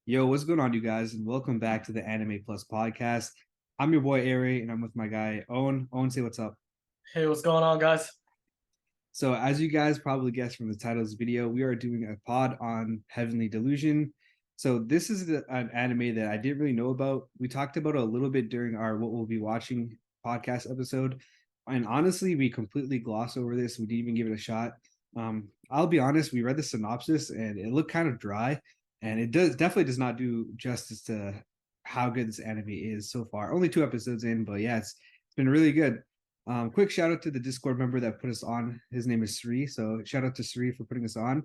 Yo, what's going on, you guys? And welcome back to the Anime Plus podcast. I'm your boy Aray, and I'm with my guy Owen. Owen, say what's up. Hey, what's going on, guys? So, as you guys probably guessed from the title of this video, we are doing a pod on Heavenly Delusion. So, this is an anime that I didn't really know about. We talked about it a little bit during our What We'll Be Watching podcast episode. And honestly, we completely glossed over this. We didn't even give it a shot. I'll be honest, we read the synopsis and it looked kind of dry, and it definitely does not do justice to how good this anime is so far. Only 2 episodes in, but yeah, it's been really good. Quick shout out to the Discord member that put us on. His name is Sri. So shout out to Sri for putting us on.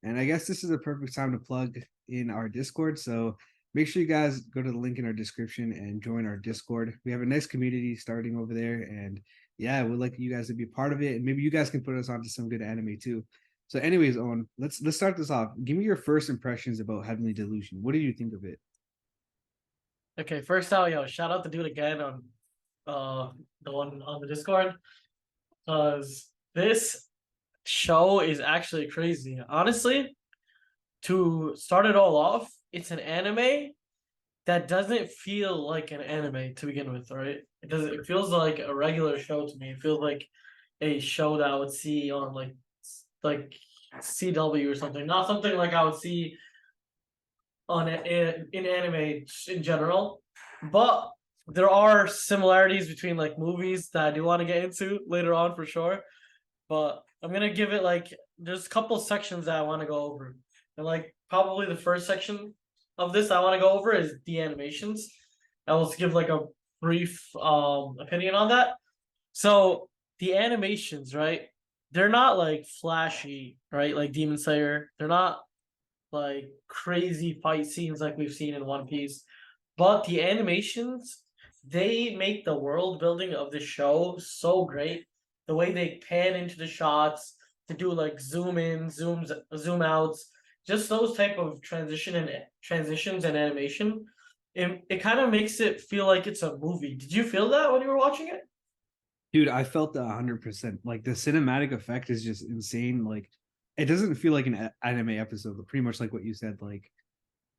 And I guess this is a perfect time to plug in our Discord. So make sure you guys go to the link in our description and join our Discord. We have a nice community starting over there. And yeah, we'd like you guys to be a part of it. And maybe you guys can put us onto some good anime too. So, anyways, Owen, let's start this off. Give me your first impressions about Heavenly Delusion. What did you think of it? Okay, first out, shout out to dude again on the one on the Discord. Because this show is actually crazy. Honestly, to start it all off, it's an anime that doesn't feel like an anime to begin with, right? It feels like a regular show to me. It feels like a show that I would see on like CW or something. Not something like I would see on in anime in general, but there are similarities between like movies that I do want to get into later on for sure. But I'm gonna give it like there's a couple sections that I want to go over, and like probably the first section of this I want to go over is the animations. I will give like a brief opinion on that. So the animations, right? They're not like flashy, right? Like Demon Slayer. They're not like crazy fight scenes like we've seen in One Piece. But the animations, they make the world building of the show so great. The way they pan into the shots to do like zoom in, zoom outs, just those type of transitions and animation. It kind of makes it feel like it's a movie. Did you feel that when you were watching it? Dude, I felt that 100%. Like the cinematic effect is just insane. Like it doesn't feel like an anime episode, but pretty much like what you said. Like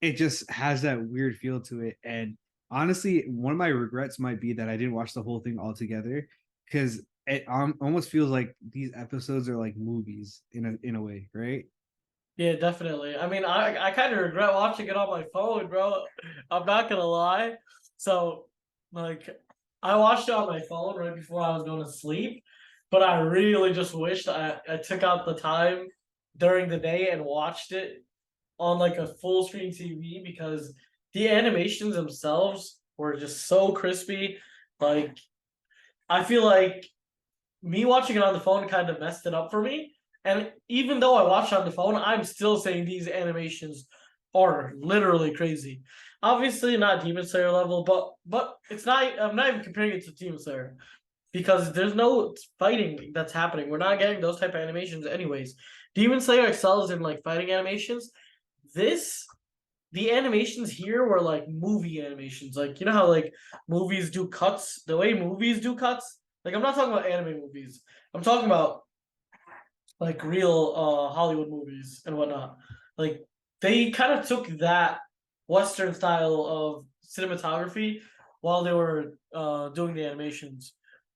it just has that weird feel to it. And honestly, one of my regrets might be that I didn't watch the whole thing altogether because it almost feels like these episodes are like movies in a way, right? Yeah, definitely. I mean, I kind of regret watching it on my phone, bro. I'm not gonna lie. So, like, I watched it on my phone right before I was going to sleep, but I really just wished I took out the time during the day and watched it on like a full screen TV because the animations themselves were just so crispy. Like, I feel like me watching it on the phone kind of messed it up for me. And even though I watched it on the phone, I'm still saying these animations are literally crazy. Obviously not Demon Slayer level, but it's not. I'm not even comparing it to Demon Slayer because there's no fighting that's happening. We're not getting those type of animations anyways. Demon Slayer excels in like fighting animations. This the animations here were like movie animations. Like you know how like movies do cuts, the way movies do cuts. Like I'm not talking about anime movies. I'm talking about like real Hollywood movies and whatnot. Like they kind of took that Western style of cinematography while they were doing the animations.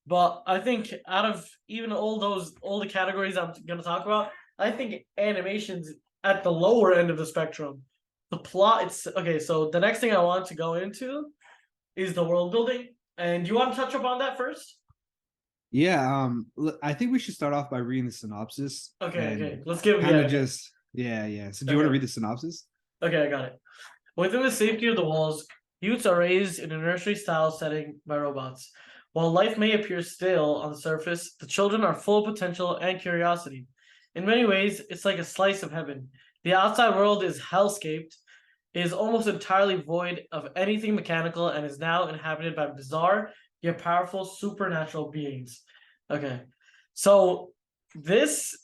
But I think out of even all the categories I'm gonna talk about, I think animations at the lower end of the spectrum. The plot it's okay, so the next thing I want to go into is the world building. And do you want to touch upon that first? Yeah, I think we should start off by reading the synopsis Okay, and okay. Let's give kind yeah, of okay. just yeah. So do you want to Okay. read the synopsis? Okay, I got it. Within the safety of the walls, youths are raised in a nursery-style setting by robots. While life may appear stale on the surface, the children are full of potential and curiosity. In many ways, it's like a slice of heaven. The outside world is hellscaped, is almost entirely void of anything mechanical, and is now inhabited by bizarre yet powerful supernatural beings. Okay, so this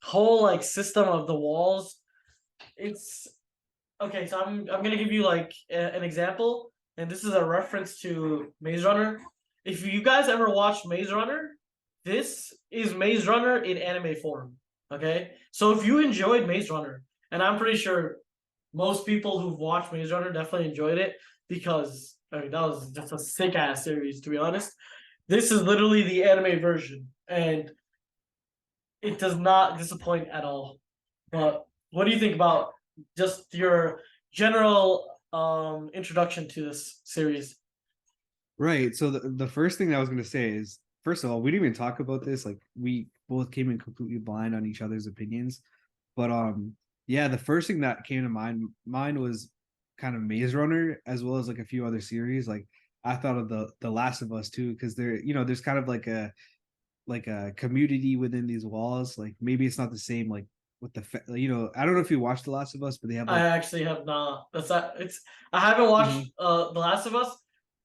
whole like system of the walls, it's okay, so I'm gonna give you like an example, and this is a reference to Maze Runner. If you guys ever watched Maze Runner, this is Maze Runner in anime form. Okay, so if you enjoyed Maze Runner, and I'm pretty sure most people who've watched Maze Runner definitely enjoyed it because I mean that was just a sick ass series, to be honest. This is literally the anime version, and it does not disappoint at all. But what do you think about just your general introduction to this series? Right. So the first thing that I was gonna say is, first of all, we didn't even talk about this. Like we both came in completely blind on each other's opinions. But yeah, the first thing that came to mind mine was kind of Maze Runner, as well as like a few other series. Like I thought of the Last of Us too, because there, there's kind of like a community within these walls. Like maybe it's not the same like with I don't know if you watched The Last of Us, but they have I like actually have not. That's not. It's. I haven't watched Mhm. The Last of Us,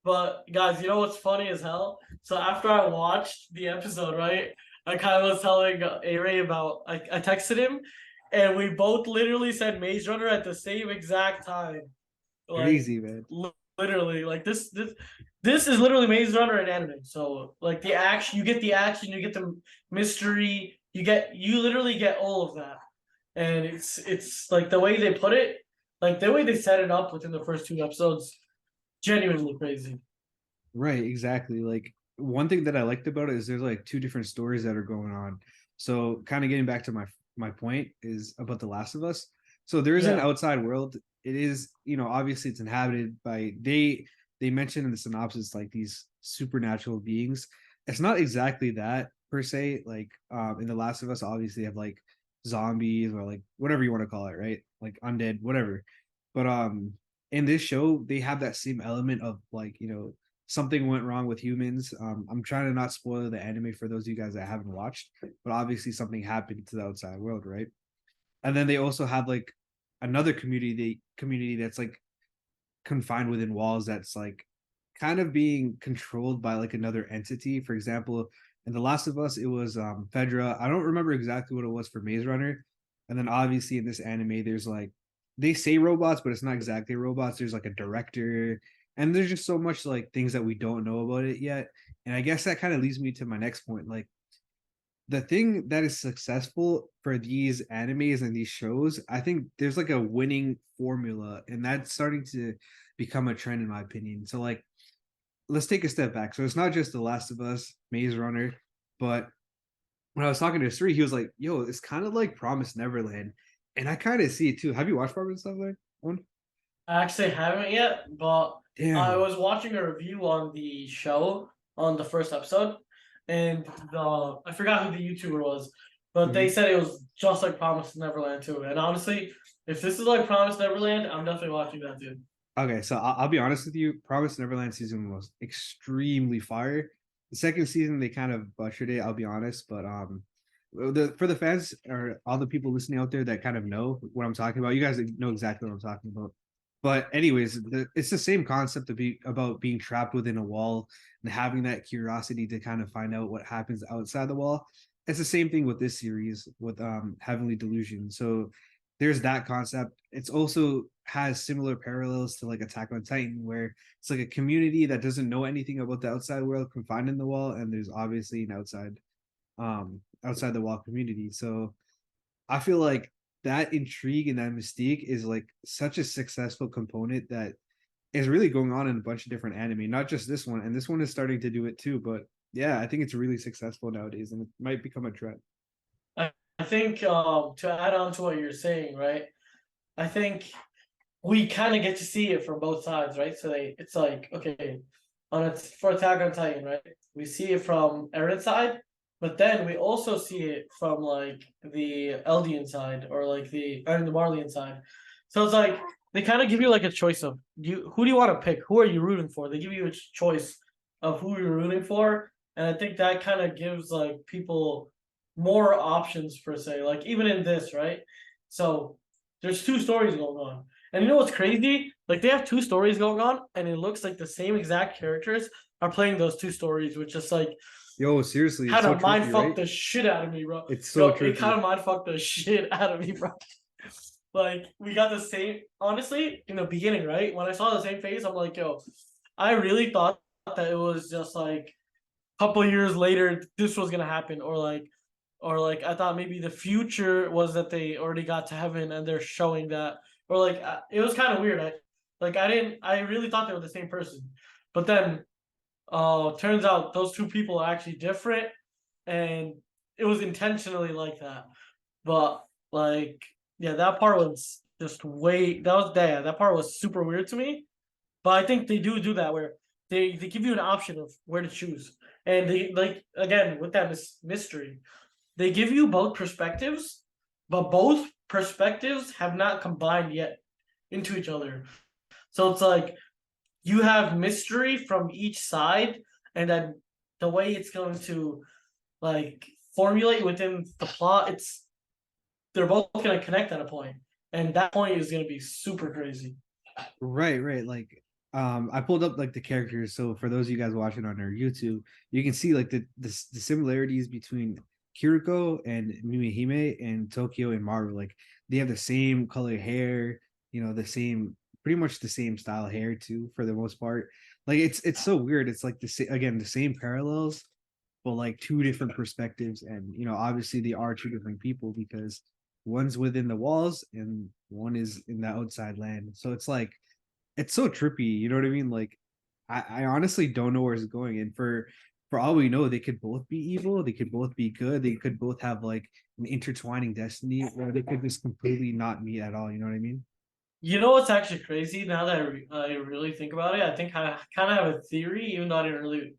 but guys, you know what's funny as hell? So after I watched the episode, right, I kind of was telling Aray about. I texted him, and we both literally said Maze Runner at the same exact time. Like Crazy, man. literally, like this is literally Maze Runner in anime. So like the action, you get the action, you get the mystery, you literally get all of that, and it's like the way they put it, like the way they set it up within the first two episodes, genuinely crazy. Right, exactly. Like one thing that I liked about it is there's like two different stories that are going on. So kind of getting back to my point is about The Last of Us. So there is an Yeah, outside world. It is, obviously it's inhabited by they mentioned in the synopsis like these supernatural beings. It's not exactly that per se. Like in The Last of Us, obviously have like zombies or like whatever you want to call it, right? Like undead, whatever. But in this show, they have that same element of like, something went wrong with humans. I'm trying to not spoil the anime for those of you guys that haven't watched, but obviously something happened to the outside world, right? And then they also have like another community that's like confined within walls that's like kind of being controlled by like another entity. For example, in The Last of Us, it was Fedra. I don't remember exactly what it was for Maze Runner. And then obviously in this anime, there's like they say robots, but it's not exactly robots. There's like a director, and there's just so much like things that we don't know about it yet. And I guess that kind of leads me to my next point. Like the thing that is successful for these animes and these shows, I think there's like a winning formula, and that's starting to become a trend in my opinion. So like let's take a step back. So it's not just The Last of Us, Maze Runner, but when I was talking to Sri, he was like, "Yo, it's kind of like Promise Neverland," and I kind of see it too. Have you watched Promise Neverland? One? I actually haven't yet, but I Damn. was watching a review on the show on the first episode, and the I forgot who the YouTuber was, but they Mhm. said it was just like Promised Neverland too. And honestly, if this is like Promised Neverland, I'm definitely watching that too. Okay, so I'll be honest with you. Promise Neverland season was extremely fire. The second season they kind of butchered it. I'll be honest, but for the fans or all the people listening out there that kind of know what I'm talking about, you guys know exactly what I'm talking about. But anyways, it's the same concept of about being trapped within a wall and having that curiosity to kind of find out what happens outside the wall. It's the same thing with this series with Heavenly Delusion. So there's that concept. It's also has similar parallels to like Attack on Titan, where it's like a community that doesn't know anything about the outside world confined in the wall, and there's obviously an outside the wall community. So I feel like that intrigue and that mystique is like such a successful component that is really going on in a bunch of different anime, not just this one. And this one is starting to do it too. But yeah, I think it's really successful nowadays, and it might become a trend. I think to add on to what you're saying, right? I think we kind of get to see it from both sides, right? So it's like okay, for Attack on Titan, right? We see it from Eren's side, but then we also see it from like the Eldian side or like the Marleyan side. So it's like they kind of give you like a choice of who do you want to pick? Who are you rooting for? They give you a choice of who you're rooting for, and I think that kind of gives like people more options per se. Like even in this, right? So there's two stories going on. And you know what's crazy? Like they have two stories going on, and it looks like the same exact characters are playing those two stories, which just like Yo, seriously, it's kind so of mind trippy, right? fucked the shit out of me, bro. It's so Yo, it kind trippy. of mind fucked the shit out of me, bro. Like we got the same. Honestly, in the beginning, right when I saw the same face, I'm like, yo, I really thought that it was just like a couple years later this was gonna happen, or like I thought maybe the future was that they already got to heaven and they're showing that, or like it was kind of weird. I really thought they were the same person, but then turns out those two people are actually different, and it was intentionally like that. But like, yeah, that part was just way that part was super weird to me. But I think they do that where they give you an option of where to choose, and they like again with that mystery, they give you both perspectives, but both perspectives have not combined yet into each other. So it's like you have mystery from each side, and then the way it's going to like formulate within the plot, they're both going to connect at a point, and that point is going to be super crazy. Right. Like, I pulled up like the characters. So for those of you guys watching on our YouTube, you can see like the similarities between Kiriko and Mimihime and Tokyo and Maru. Like they have the same color hair, you know, the same, pretty much the same style hair too, for the most part. Like it's so weird. It's like again the same parallels, but like two different perspectives. And you know, obviously they are two different people because one's within the walls and one is in the outside land. So it's like it's so trippy, you know what I mean? Like I honestly don't know where it's going. And for all we know, they could both be evil, they could both be good, they could both have like an intertwining destiny, or they could just completely not meet at all, you know what I mean? You know what's actually crazy now that I really think about it? I think I kind of have a theory, even though I didn't really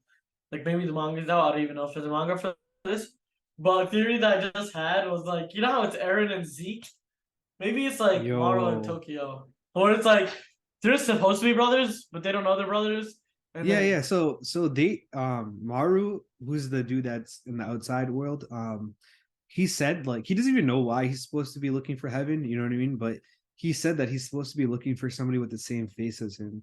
like maybe the manga's out. I don't even know if there's a manga for this. But a theory that I just had was like, you know how it's Eren and Zeke? Maybe it's like Maru and Yo. Tokyo. Or it's like they're supposed to be brothers, but they don't know they're brothers. And Yeah. then So they Maru, who's the dude that's in the outside world, he said like he doesn't even know why he's supposed to be looking for heaven, you know what I mean? But he said that he's supposed to be looking for somebody with the same face as him,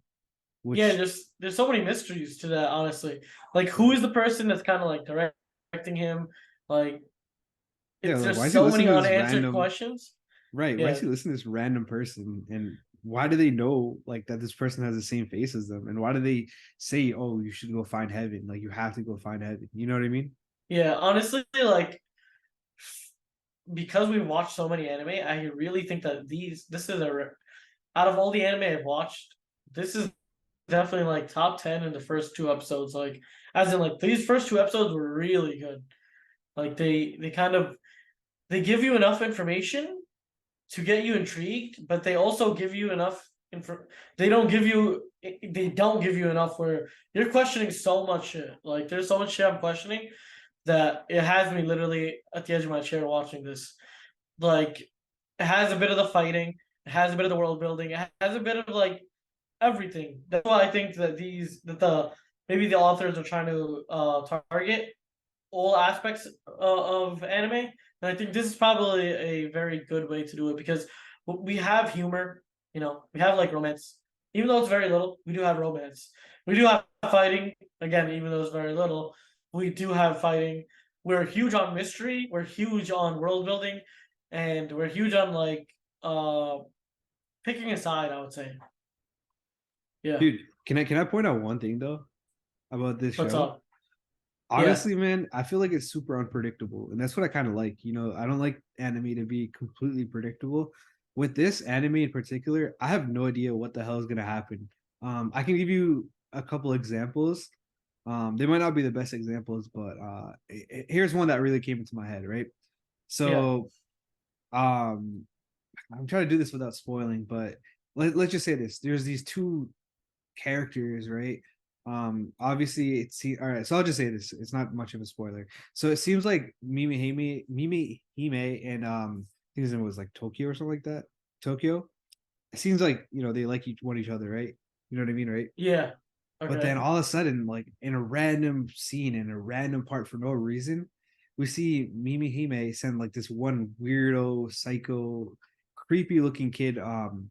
yeah, which there's so many mysteries to that, honestly. Like who is the person that's kind of like directing him? Like yeah, it's like why just is he so many listening to this unanswered random, questions. right? Why is Yeah. he listening to this random person? And why do they know like that this person has the same face as them? And why do they say, oh, you should go find heaven? Like you have to go find heaven. You know what I mean? Yeah, honestly, like because we watched so many anime, I really think that this is out of all the anime I've watched, this is definitely like top 10 in the first two episodes. Like as in like these first two episodes were really good. Like they kind of they give you enough information to get you intrigued, but they also give you enough info. They don't give you enough where you're questioning so much shit. Like there's so much shit I'm questioning that it has me literally at the edge of my chair watching this. Like it has a bit of the fighting, it has a bit of the world building, it has a bit of like everything. That's why I think that the maybe the authors are trying to target all aspects of anime, and I think this is probably a very good way to do it because we have humor, you know, we have like romance, even though it's very little. We do have romance. We do have fighting again, even though it's very little. We do have fighting. We're huge on mystery. We're huge on world building, and we're huge on like picking a side. I would say, yeah. Dude, can I point out one thing though about this What's show? up? Yeah, Honestly, man, I feel like it's super unpredictable, and that's what I kind of like. You know, I don't like anime to be completely predictable. With this anime in particular, I have no idea what the hell is gonna happen. I can give you a couple examples. They might not be the best examples, but here's one that really came into my head. Right, yeah, so um, I'm trying to do this without spoiling, but let's just say this: there's these two characters, right? Obviously it's all right. So I'll just say this: it's not much of a spoiler. So it seems like Mimi Hime, and I think his name was like Tokyo or something like that. Tokyo. It seems like they like each other, right? You know what I mean, right? yeah. But then Okay. all of a sudden, like in a random scene, in a random part for no reason, we see Mimi Hime send like this one weirdo, psycho, creepy looking kid an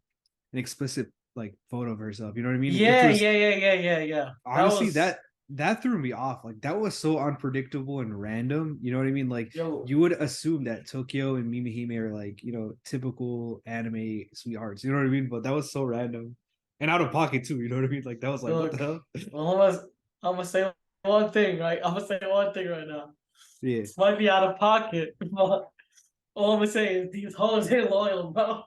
explicit like photo of herself. You know what I mean? Which Yeah, was yeah, yeah, yeah, yeah, yeah. That honestly was that threw me off. Like that was so unpredictable and random. You know what I mean? Like yo. you would assume that Tokyo and Mimi Hime are like typical anime sweethearts. You know what I mean? But that was so random and out of pocket too. You know what I mean? Like that was like what the Look, hell? well, I'm gonna say one thing, right? I'm gonna say one thing right now. Yeah. This might be out of pocket, but all I'm gonna say is these hoes ain't loyal, bro.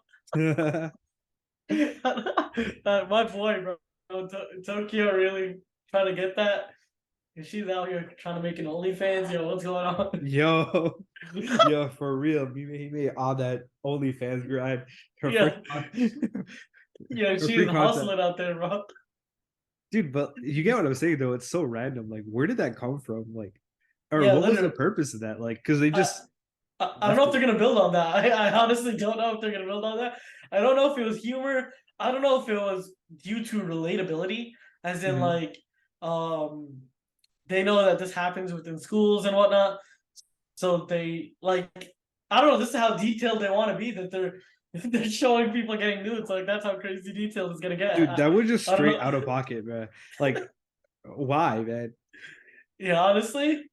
My boy, bro, Tokyo really trying to get that. And she's out here trying to make an OnlyFans. Yo, what's going on? Yo, yo, for real. He made all that OnlyFans grind for free Yeah, content. yeah, For she's free content. hustling out there, bro. Dude, but you get what I'm saying though. It's so random. Like, where did that come from? Like, or Yeah, what was the literally. purpose of that? Like, because they I, just I don't know left if it. they're gonna build on that. I honestly don't know if they're gonna build on that. I don't know if it was humor. I don't know if it was due to relatability, as in Mhm. like, um, they know that this happens within schools and whatnot. So they like, I don't know. This is how detailed they want to be that they're showing people getting nudes. Like that's how crazy detailed it's gonna get. Dude, that was just I don't straight know. out of pocket, man. Like, why, man? Yeah, honestly,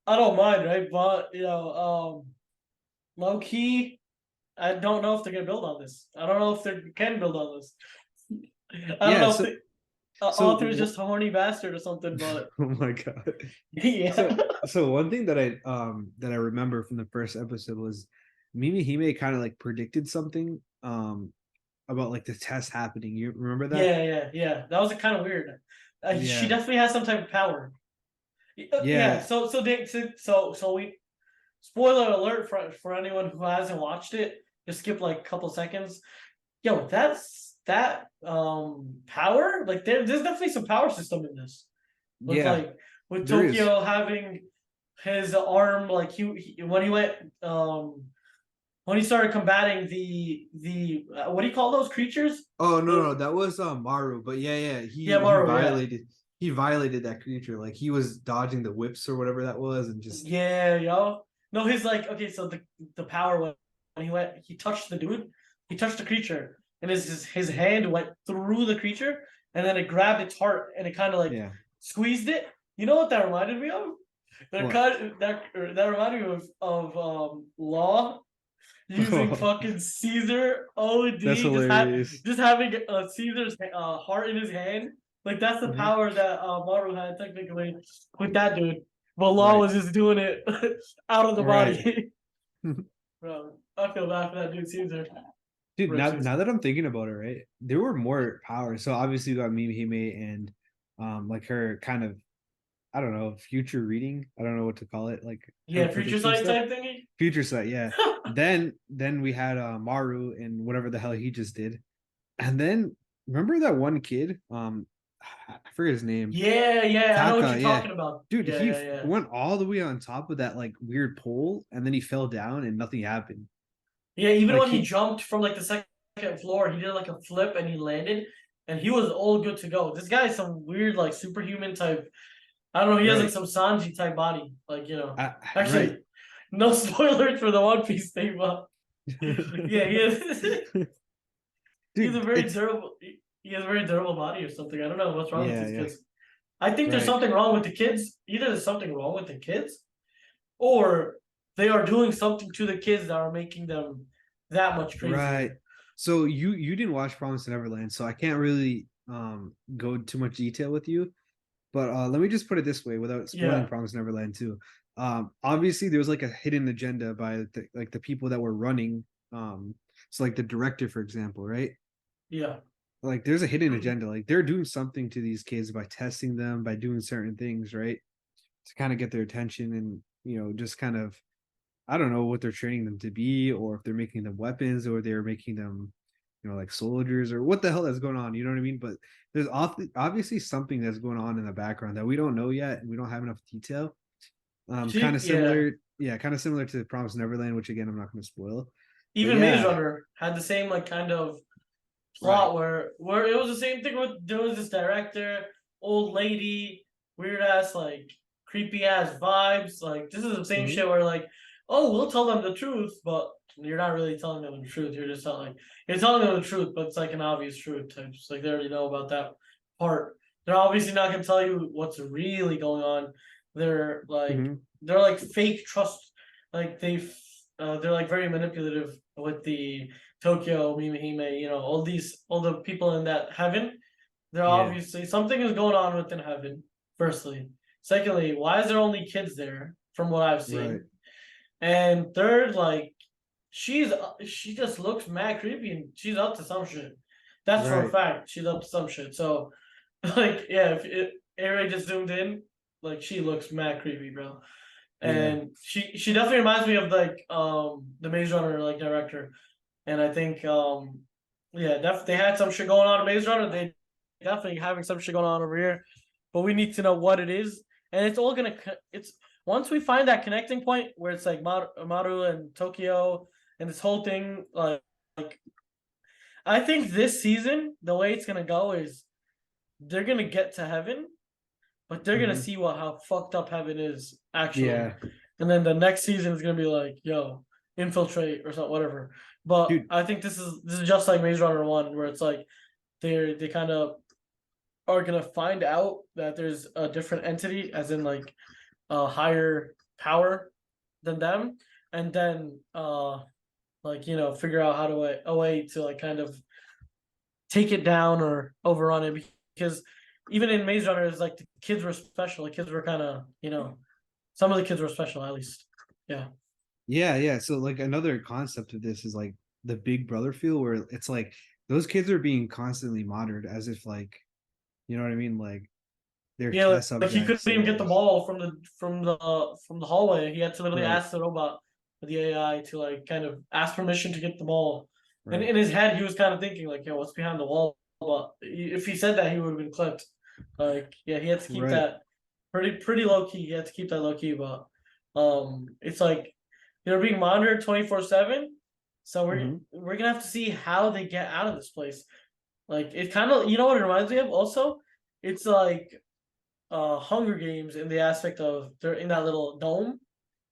I don't mind, right? But low key, I don't know if they're gonna build on this. I don't know if they can build on this. I don't Yeah. know if So, the so, author is just a horny bastard or something, but oh my god. yeah, So one thing that I remember from the first episode was Mimi Hime kind of like predicted something about like the test happening. You remember that? yeah. That was kind of weird. She Yeah. definitely has some type of power. Yeah. Yeah. So we spoiler alert for anyone who hasn't watched it. Just skip like a couple seconds. Yo, that's that power. Like there's definitely some power system in this. With Yeah. like with There is. Tokyo having his arm like when he went when he started combating the what do you call those creatures? Oh no, The no, that was Maru, but yeah, yeah, yeah, he Maru, yeah. violated that creature. Like he was dodging the whips or whatever that was, and just Yeah, yo. No, his like okay, so the power when he touched the dude, he touched the creature, and his hand went through the creature, and then it grabbed its heart, and it kind of like yeah. squeezed it. You know what that reminded me of? What? That reminded me of Law using fucking Caesar That's OD, hilarious. just having Caesar's heart in his hand. Like that's the Mhm. power that Maru had technically with that dude. But Law Right. was just doing it out of the Right. body. Bro, I feel bad for that dude Caesar. Dude, Rip now Caesar. that I'm thinking about it, right? There were more powers. So obviously you got Mimi Hime and like her kind of I don't know, future reading. I don't know what to call it, like her Yeah, future prediction sight stuff. type thingy. Future sight, yeah. Then we had Maru and whatever the hell he just did. And then remember that one kid? I forget his name. Yeah, I know what Taka, you're yeah. talking about. Dude, Yeah, he yeah, yeah. went all the way on top of that like weird pole and then he fell down and nothing happened. Yeah, even Like when he he jumped from like the second floor, he did like a flip and he landed, and he was all good to go. This guy is some weird like superhuman type. I don't know. He has like right. some Sanji type body. Right. Actually, no spoilers for the One Piece thing, but yeah, he is. He's a Dude, very it's durable. He has a very durable body or something. I don't know what's wrong with yeah, these yeah. kids. I think there's Right. something wrong with the kids. Either there's something wrong with the kids, or they are doing something to the kids that are making them that much Right. crazier. So you didn't watch Promise Neverland, so I can't really go too much detail with you. But let me just put it this way without spoiling Yeah, Promise Neverland too. Obviously there was like a hidden agenda by the people that were running. So like the director, for example, right? yeah. Like there's a hidden agenda. Like they're doing something to these kids by testing them, by doing certain things, right? To kind of get their attention and just kind of I don't know what they're training them to be, or if they're making them weapons, or they're making them, like soldiers, or what the hell that's going on. You know what I mean? But there's obviously something that's going on in the background that we don't know yet, and we don't have enough detail. Kind of Yeah. similar, yeah, kind of similar to Promise Neverland, which again I'm not going to spoil. But Even Maze yeah, Runner had the same like kind of right. plot where it was the same thing with there was this director, old lady, weird ass like creepy ass vibes. Like this is the same Mm-hmm. shit where like, oh, we'll tell them the truth, but you're not really telling them the truth. You're telling them the truth, but it's like an obvious truth types. Like they already know about that part. They're obviously not gonna tell you what's really going on. They're like Mm-hmm. they're like fake trust. Like they're like very manipulative with the Tokyo, Mimihime, all the people in that heaven, they're Yeah, obviously something is going on within heaven, firstly. Secondly, why is there only kids there, from what I've right. seen? And third, like, she just looks mad creepy and she's up to some shit. That's for a Right. fact. She's up to some shit. So, like, yeah, if Aray just zoomed in, like, she looks mad creepy, bro. Yeah. And she definitely reminds me of like the Maze Runner like director. And I think yeah, they had some shit going on in Maze Runner. They definitely having some shit going on over here. But we need to know what it is, and it's all gonna. It's once we find that connecting point where it's like Maru and Tokyo and this whole thing. Like I think this season, the way it's gonna go is they're gonna get to heaven, but they're gonna Hmm. see how fucked up heaven is actually, Yeah. and then the next season is gonna be like, yo, infiltrate or something, whatever. But Dude. I think this is just like Maze Runner 1, where it's like they kind of are gonna find out that there's a different entity, as in like a higher power than them, and then like figure out how to a way to like kind of take it down or overrun it, because even in Maze Runner, it's like the kids were special. The kids were kind of some of the kids were special at least. Yeah. Yeah, yeah. So like another concept of this is like the big brother feel where it's like those kids are being constantly monitored as if like, you know what I mean? Like they're Yeah, test like he couldn't subjects even or get the ball from the hallway. He had to literally right, ask the robot, the AI, to like kind of ask permission to get the ball. And right, in his head, he was kind of thinking like, "Yo, what's behind the wall?" But if he said that, he would have been clipped. Like, yeah, he had to keep right. that pretty low key. He had to keep that low key, but it's like they're being monitored 24/7. So Hmm. we're gonna have to see how they get out of this place. Like it kind of, what it reminds me of. Also, it's like Hunger Games, in the aspect of they're in that little dome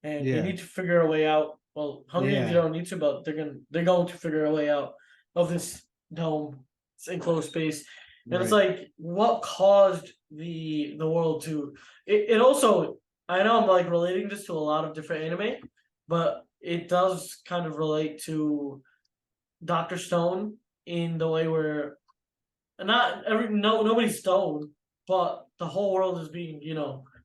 and they Yeah, need to figure a way out. Well, Hunger Games, you yeah, don't need to, but they're going to figure a way out of this dome. It's enclosed space, and it's right. like what caused the world to. It also, I know I'm like relating this to a lot of different anime, but it does kind of relate to Doctor Stone in the way where not every no nobody's stoned, but the whole world is being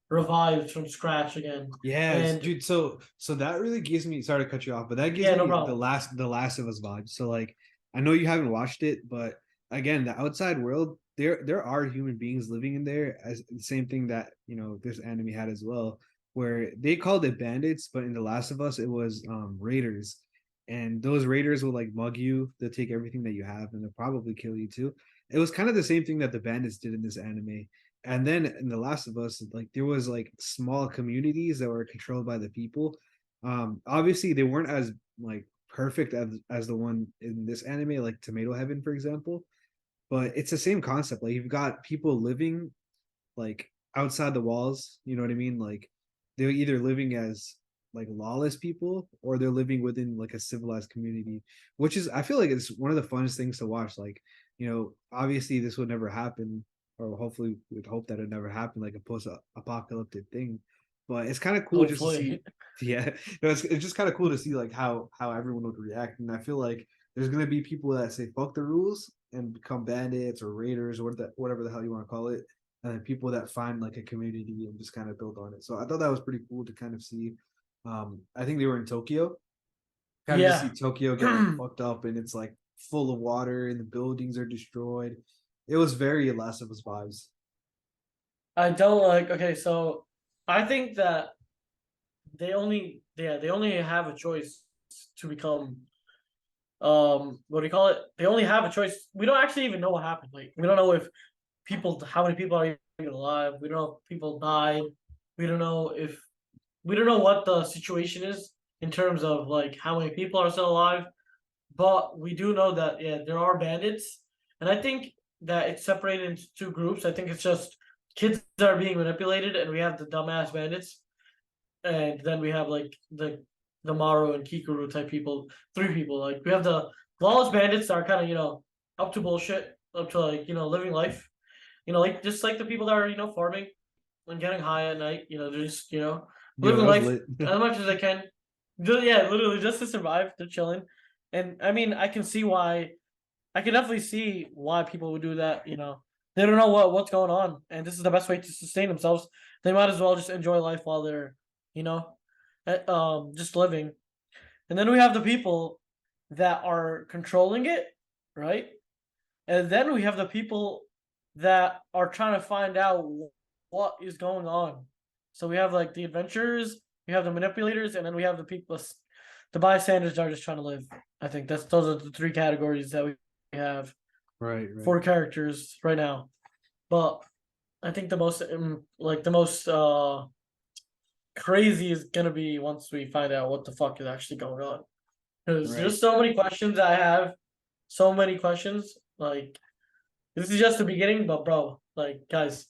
revived from scratch again. Yes, And dude. So that really gives me, sorry to cut you off, but that gives yeah, no me problem. the Last of Us vibe. So like I know you haven't watched it, but again, the outside world, there are human beings living in there, as the same thing that, this anime had as well, where they called it bandits, but in The Last of Us it was raiders. And those raiders will like mug you, they'll take everything that you have and they'll probably kill you too. It was kind of the same thing that the bandits did in this anime. And then in The Last of Us, like there was like small communities that were controlled by the people. Obviously they weren't as like perfect as the one in this anime, like Tomato Heaven, for example. But it's the same concept. Like you've got people living like outside the walls, you know what I mean? Like they're either living as like lawless people or they're living within like a civilized community, which is, I feel like it's one of the funnest things to watch. Like, obviously this would never happen, or hopefully we'd hope that it never happened, like a post apocalyptic thing. But it's kind of cool just to see. Hopefully. Yeah, it's just kind of cool to see like how everyone would react. And I feel like there's gonna be people that say fuck the rules and become bandits or raiders or whatever the hell you want to call it, and then people that find like a community and just kind of build on it. So I thought that was pretty cool to kind of see. I think they were in Tokyo, kind of just see Yeah. Tokyo get like fucked up and it's like full of water and the buildings are destroyed. It was very Last of Us vibes. I don't like. Okay, so I think that they only have a choice to become what do you call it? They only have a choice. We don't actually even know what happened. Like we don't know if how many people are even alive. We don't know if people died. We don't know if we don't know what the situation is in terms of like how many people are still alive. But we do know that there are bandits, and I think that it's separated into two groups. I think it's just kids that are being manipulated, and we have the dumbass bandits, and then we have like the Maru and Kikuru type people, three people. Like we have the lawless bandits that are kind of up to bullshit, up to like living life, like just like the people that are farming and getting high at night. They're just Yo, living that was life lit. as much as they can. Yeah, literally just to survive. They're chilling, and I mean I can see why. I can definitely see why people would do that. They don't know what's going on, and this is the best way to sustain themselves. They might as well just enjoy life while they're, you know, just living. And then we have the people that are controlling it, right? And then we have the people that are trying to find out what is going on. So we have like the adventurers, we have the manipulators, and then we have the people, the bystanders that are just trying to live. I think those are the three categories that we have. Right, Four characters right now. But I think the most crazy is gonna be once we find out what the fuck is actually going on. Because right. there's so many questions I have, so many questions. Like this is just the beginning, but bro, like guys,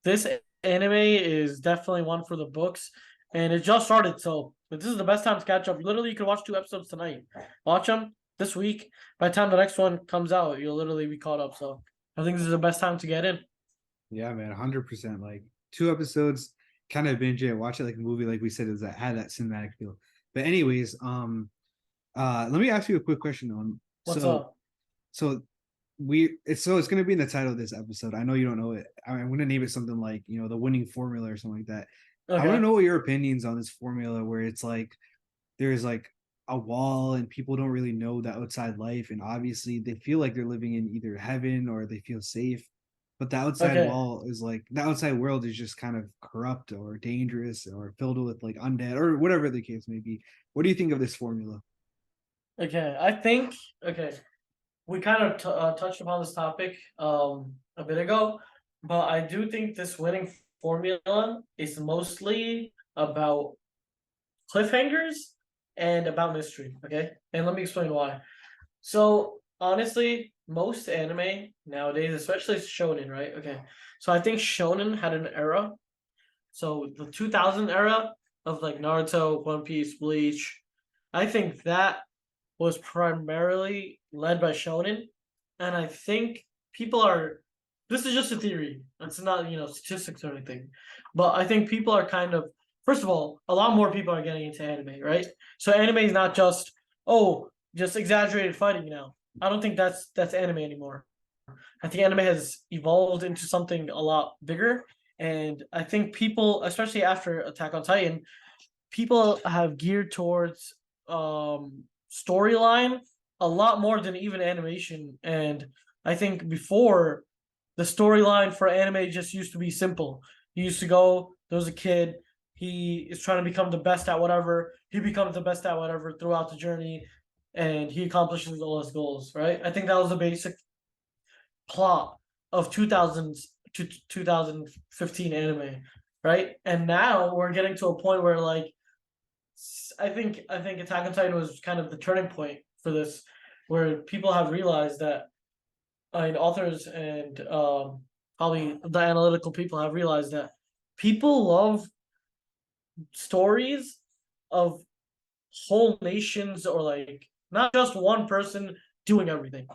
this anime is definitely one for the books, and it just started. So this is the best time to catch up. Literally, you can watch 2 episodes tonight. Watch them this week. By the time the next one comes out, you'll literally be caught up. So I think this is the best time to get in. Yeah, man, 100%. Like 2 episodes, kind of binge it, watch it like a movie, like we said, is that had that cinematic feel. But anyways, let me ask you a quick question on. What's So, up? so it's gonna be in the title of this episode. I know you don't know it. I'm gonna name it something like the winning formula or something like that. I want to Okay. know what your opinions on this formula where it's like there's like a wall and people don't really know the outside life, and obviously they feel like they're living in either heaven or they feel safe, but the outside Okay. wall is like the outside world is just kind of corrupt or dangerous or filled with like undead or whatever the case may be. What do you think of this formula? Okay. I think okay. We kind of touched upon this topic a bit ago, but I do think this winning formula is mostly about cliffhangers and about mystery. Okay, and let me explain why. So honestly, most anime nowadays, especially shonen, right? Okay, so I think shonen had an era. So the 2000 era of like Naruto, One Piece, Bleach, I think that was primarily led by shonen, and I think people are. This is just a theory. It's not statistics or anything, but I think people are kind of. First of all, a lot more people are getting into anime, right? So anime is not just just exaggerated fighting now. I don't think that's anime anymore. I think anime has evolved into something a lot bigger, and I think people, especially after Attack on Titan, people have geared towards storyline a lot more than even animation. And I think before the storyline for anime just used to be simple. You used to go, there was a kid, he is trying to become the best at whatever, he becomes the best at whatever throughout the journey, and he accomplishes all his goals, right? I think that was the basic plot of 2000s to 2015 anime, right? And now we're getting to a point where like I think Attack on Titan was kind of the turning point for this, where people have realized that, authors and probably the analytical people have realized that people love stories of whole nations, or like not just one person doing everything.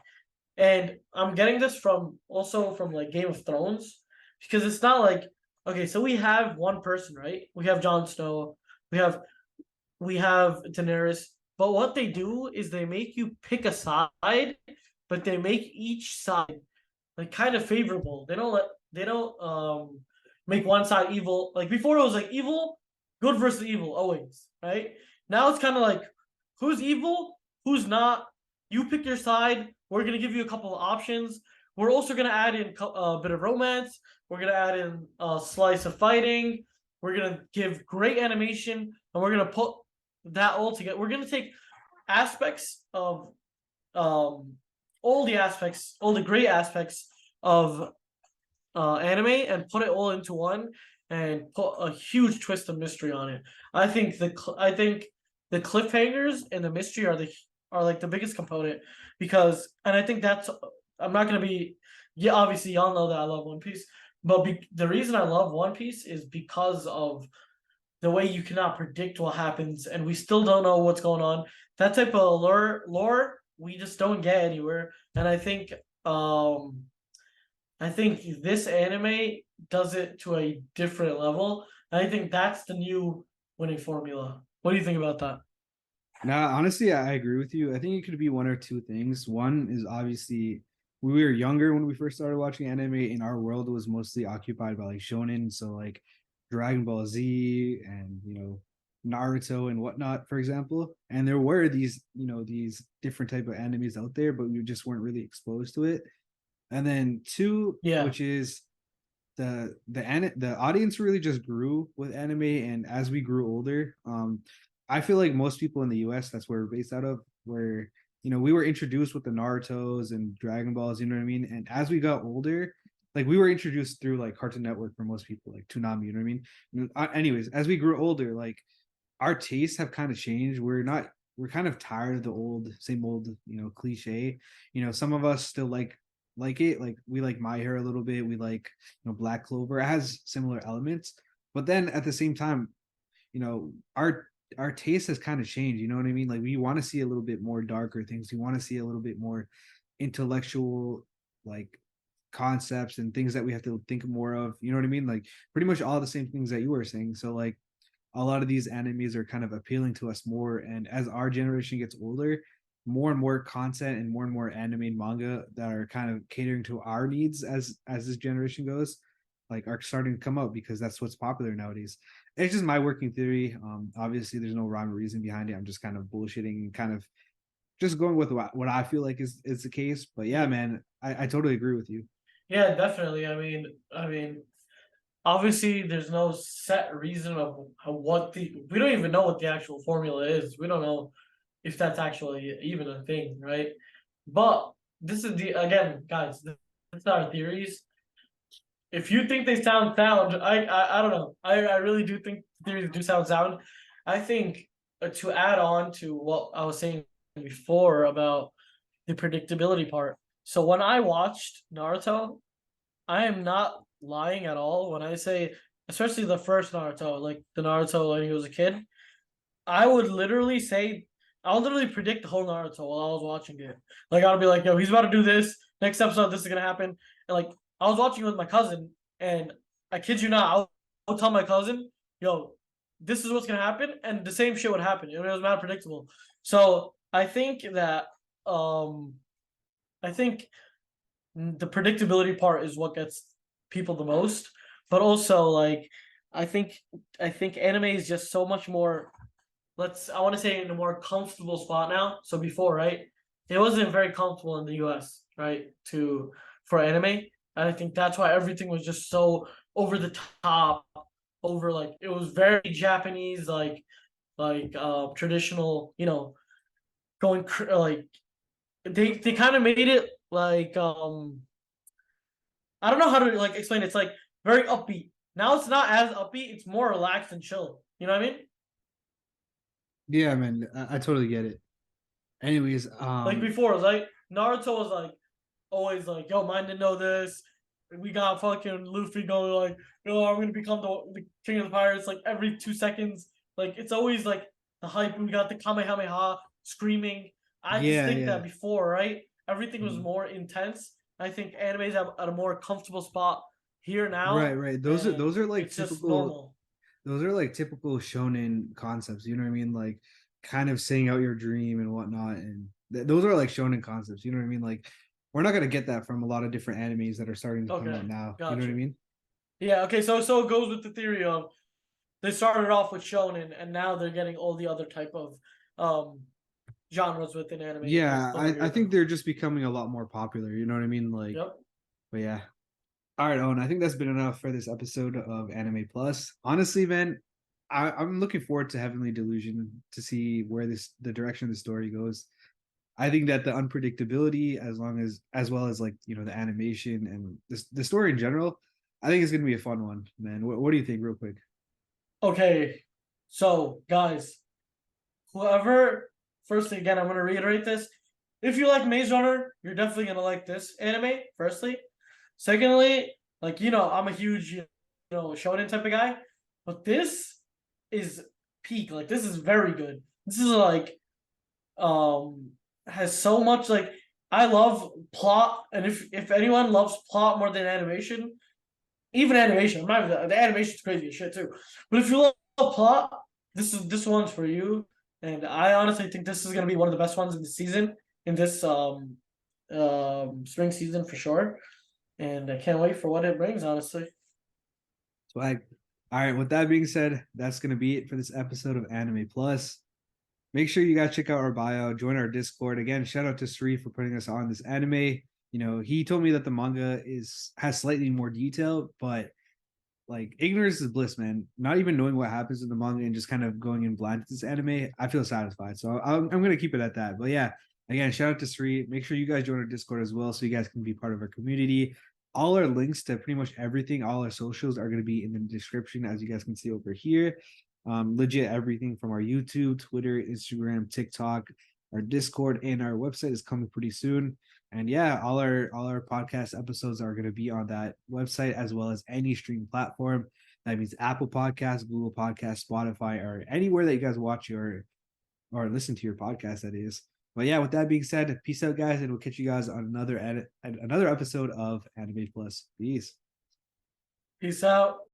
And I'm getting this from also from like Game of Thrones, because it's not like, okay, so we have one person, right? We have Jon Snow, we have Daenerys, but what they do is they make you pick a side, but they make each side like kind of favorable. They don't make one side evil. Like before it was like evil, good versus evil always, right? Now it's kind of like who's evil, who's not. You pick your side. We're gonna give you a couple of options. We're also gonna add in a bit of romance. We're gonna add in a slice of fighting. We're gonna give great animation, and we're gonna put that all together. We're gonna take aspects of um all the great aspects of anime, and put it all into one, and put a huge twist of mystery on it. I think the cliffhangers and the mystery are like the biggest component, because and I think that's I'm not gonna be yeah, obviously y'all know that I love One Piece, but the reason I love One Piece is because of the way you cannot predict what happens, and we still don't know what's going on. That type of lore we just don't get anywhere. And um I think this anime does it to a different level. And I think that's the new winning formula. What do you think about that? Now, honestly, I agree with you. I think it could be one or two things. One is obviously we were younger when we first started watching anime, and our world was mostly occupied by like shonen, so like Dragon Ball Z and Naruto and whatnot, for example. And there were these different type of animes out there, but we just weren't really exposed to it. and then two, Yeah. which is the audience really just grew with anime, and as we grew older, I feel like most people in the US, that's where we're based out of, where we were introduced with the Naruto's and Dragon Balls, you know what I mean? And as we got older, like we were introduced through like Cartoon Network for most people, like Toonami, you know what I mean? Anyways, as we grew older, like our tastes have kind of changed. We're kind of tired of the same old, cliche. Some of us still like it. Like we like My Hair a little bit. We like, Black Clover. It has similar elements. But then at the same time, our taste has kind of changed. You know what I mean? Like we want to see a little bit more darker things. We want to see a little bit more intellectual, like concepts and things that we have to think more of. You know what I mean? Like pretty much all the same things that you were saying. So like a lot of these animes are kind of appealing to us more. And as our generation gets older, more and more content and more anime and manga that are kind of catering to our needs as this generation goes, like are starting to come out because that's what's popular nowadays. It's just my working theory. Obviously, there's no rhyme or reason behind it. I'm just kind of bullshitting and kind of just going with what I feel like is the case. But yeah, man, I totally agree with you. Yeah, definitely. Obviously, there's no set reason of what we don't even know what the actual formula is. We don't know if that's actually even a thing, right? But this is the again, guys. This is our theories. If you think they sound sound, I don't know. I really do think theories do sound sound. I think to add on to what I was saying before about the predictability part. So when I watched Naruto, I am not lying at all when I say, especially the first Naruto, like the Naruto when he was a kid. I would literally say, I'll literally predict the whole Naruto while I was watching it. Like I'll be like, yo, he's about to do this. Next episode, this is gonna happen. And like I was watching it with my cousin, and I kid you not, I'll tell my cousin, yo, this is what's gonna happen, and the same shit would happen. It was not predictable. So I think that I think the predictability part is what gets people the most, but also like I think I think anime is just so much more, I want to say, in a more comfortable spot now. So before, right, it wasn't very comfortable in the US, right, to for anime. And I think that's why everything was just so over the top, over like it was very Japanese, traditional, going like they kind of made it like I don't know how to like explain it. It's like very upbeat. Now it's not as upbeat, it's more relaxed and chill. You know what I mean? Yeah, man, I totally get it. Anyways, Like before, it was like Naruto was like always like, yo, mine didn't know this. We got fucking Luffy going like, yo, I'm gonna become the king of the pirates like every 2 seconds. Like it's always like the hype. We got the Kamehameha screaming. I just yeah, think yeah. that before, right, everything was Mhm. more intense. I think anime's at a more comfortable spot here Right, now, right. and Those are like it's just typical normal. those are like typical shonen concepts, you know what I mean? Like kind of saying out your dream and whatnot. And those are like shonen concepts, you know what I mean? Like we're not gonna get that from a lot of different animes that are starting to come out Okay, now. You know what I gotcha. mean? Yeah, okay, so it goes with the theory of they started off with shonen and now they're getting all the other type of um genres within anime. I Yeah, fully agree I with think that. they're just becoming a lot more popular, you know what I mean? Like, Yep. but yeah. All right, Owen, I think that's been enough for this episode of Anime Plus. Honestly, man, I'm looking forward to Heavenly Delusion to see where the direction of the story goes. I think that the unpredictability, as well as like the animation and the story in general, I think it's gonna be a fun one, man. What do you think, real quick? Okay. So, guys, whoever, firstly, again, I'm going to reiterate this. If you like Maze Runner, you're definitely going to like this anime, firstly. Secondly, like, I'm a huge, shonen type of guy, but this is peak. Like, this is very good. This is like, um, has so much, like, I love plot. And if anyone loves plot more than animation, even animation, I'm not the animation's crazy as shit too. But if you love plot, this one's for you. And I honestly think this is gonna be one of the best ones in the season, in this spring season for sure. And I can't wait for what it brings, honestly. Swag. All right. With that being said, that's gonna be it for this episode of Anime Plus. Make sure you guys check out our bio, join our Discord. Again, shout out to Sri for putting us on this anime. he told me that the manga has slightly more detail, but like ignorance is bliss, man. Not even knowing what happens in the manga and just kind of going in blind to this anime, I feel satisfied. So I'm gonna keep it at that. But yeah, again, shout out to Sri. Make sure you guys join our Discord as well, so you guys can be part of our community. All our links to pretty much everything, all our socials are gonna be in the description, as you guys can see over here. Legit everything from our YouTube, Twitter, Instagram, TikTok, our Discord, and our website is coming pretty soon. And yeah, all our podcast episodes are going to be on that website, as well as any stream platform. That means Apple Podcasts, Google Podcasts, Spotify, or anywhere that you guys watch or listen to your podcast, that is. But yeah, with that being said, peace out, guys, and we'll catch you guys on another episode of Anime Plus. Peace. Peace out.